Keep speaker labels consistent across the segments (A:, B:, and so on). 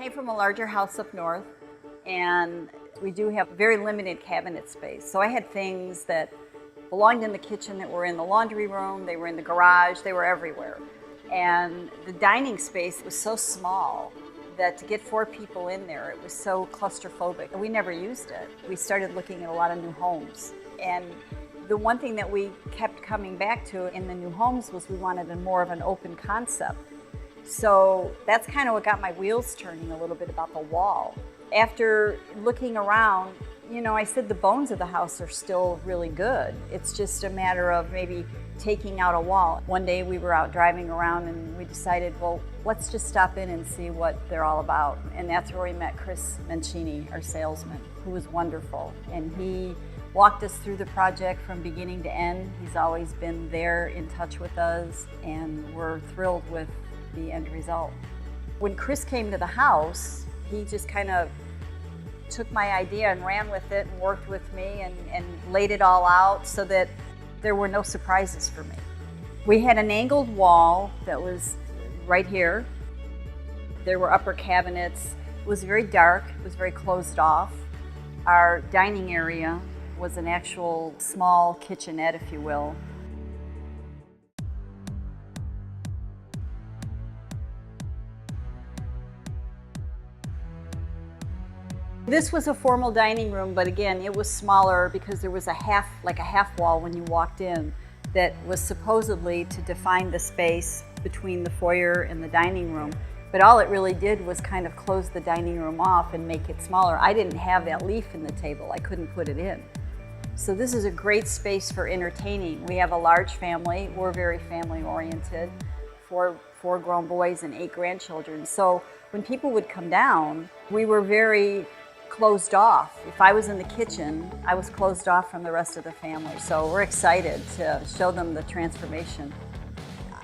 A: came from a larger house up north, and we do have very limited cabinet space. So I had things that belonged in the kitchen that were in the laundry room, they were in the garage, they were everywhere. And the dining space was so small that to get 4 people in there, it was so claustrophobic. We never used it. We started looking at a lot of new homes. And the one thing that we kept coming back to in the new homes was we wanted more of an open concept. So that's kind of what got my wheels turning a little bit about the wall. After looking around, I said the bones of the house are still really good. It's just a matter of maybe taking out a wall. One day we were out driving around and we decided, well, let's just stop in and see what they're all about. And that's where we met Chris Mancini, our salesman, who was wonderful. And he walked us through the project from beginning to end. He's always been there in touch with us, and we're thrilled with the end result. When Chris came to the house, he just kind of took my idea and ran with it and worked with me and laid it all out so that there were no surprises for me. We had an angled wall that was right here. There were upper cabinets. It was very dark, it was very closed off. Our dining area was an actual small kitchenette, if you will. This was a formal dining room, but again, it was smaller because there was a half wall when you walked in that was supposedly to define the space between the foyer and the dining room. But all it really did was kind of close the dining room off and make it smaller. I didn't have that leaf in the table. I couldn't put it in. So this is a great space for entertaining. We have a large family. We're very family oriented. Four grown boys and 8 grandchildren. So when people would come down, we were very closed off. If I was in the kitchen, I was closed off from the rest of the family. So we're excited to show them the transformation.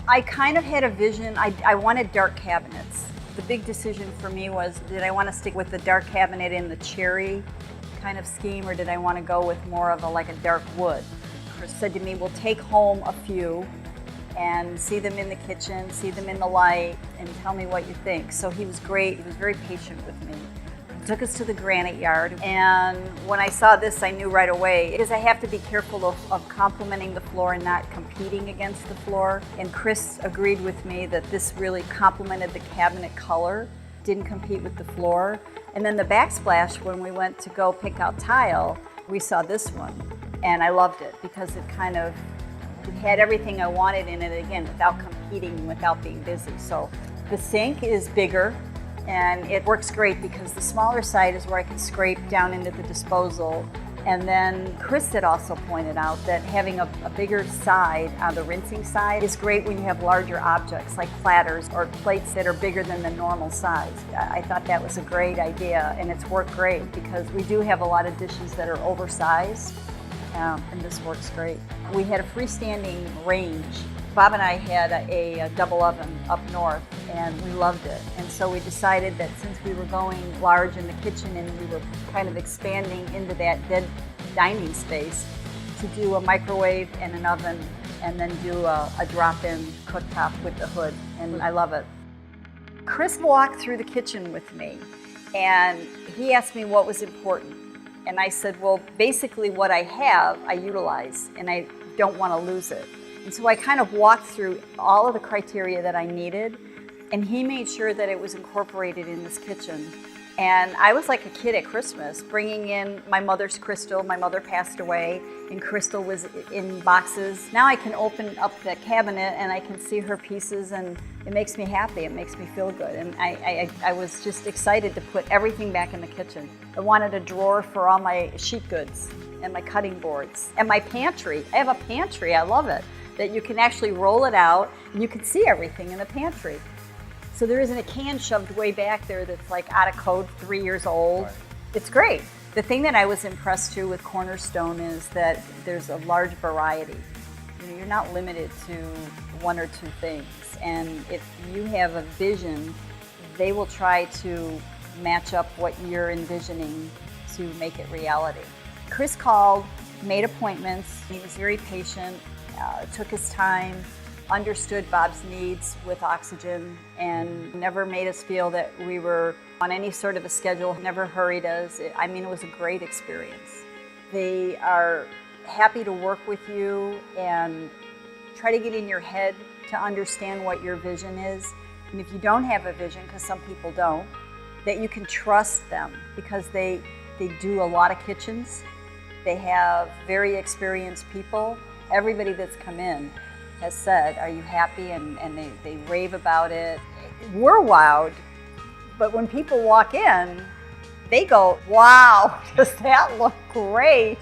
A: I kind of had a vision. I wanted dark cabinets. The big decision for me was, did I want to stick with the dark cabinet in the cherry kind of scheme, or did I want to go with more of a dark wood? Chris said to me, we'll take home a few and see them in the kitchen, see them in the light, and tell me what you think. So he was great. He was very patient with me. He took us to the granite yard, and when I saw this, I knew right away, because I have to be careful of complementing the floor and not competing against the floor. And Chris agreed with me that this really complemented the cabinet color, didn't compete with the floor. And then the backsplash, when we went to go pick out tile, we saw this one, and I loved it because it had everything I wanted in it, again, without competing, without being busy. So the sink is bigger, and it works great because the smaller side is where I can scrape down into the disposal. And then Chris had also pointed out that having a bigger side on the rinsing side is great when you have larger objects like platters or plates that are bigger than the normal size. I thought that was a great idea, and it's worked great because we do have a lot of dishes that are oversized, and this works great. We had a freestanding range. Bob and I had a double oven up north, and we loved it. And so we decided that since we were going large in the kitchen and we were kind of expanding into that dead dining space, to do a microwave and an oven, and then do a drop-in cooktop with the hood, and I love it. Chris walked through the kitchen with me, and he asked me what was important. And I said, well, basically what I have, I utilize, and I don't want to lose it. And so I kind of walked through all of the criteria that I needed, and he made sure that it was incorporated in this kitchen. And I was like a kid at Christmas, bringing in my mother's crystal. My mother passed away, and crystal was in boxes. Now I can open up the cabinet and I can see her pieces, and it makes me happy. It makes me feel good. And I was just excited to put everything back in the kitchen. I wanted a drawer for all my sheet goods and my cutting boards and my pantry. I have a pantry, I love it, that you can actually roll it out and you can see everything in the pantry. So there isn't a can shoved way back there that's like out of code, 3 years old. Right. It's great. The thing that I was impressed to with Cornerstone is that there's a large variety. You're not limited to 1 or 2 things. And if you have a vision, they will try to match up what you're envisioning to make it reality. Chris called, made appointments. He was very patient, took his time. understood Bob's needs with oxygen and never made us feel that we were on any sort of a schedule, never hurried us. I mean, it was a great experience. They are happy to work with you and try to get in your head to understand what your vision is. And if you don't have a vision, because some people don't, that you can trust them because they do a lot of kitchens. They have very experienced people. Everybody that's come in has said, are you happy? And they rave about it. We're wowed, but when people walk in, they go, wow, does that look great?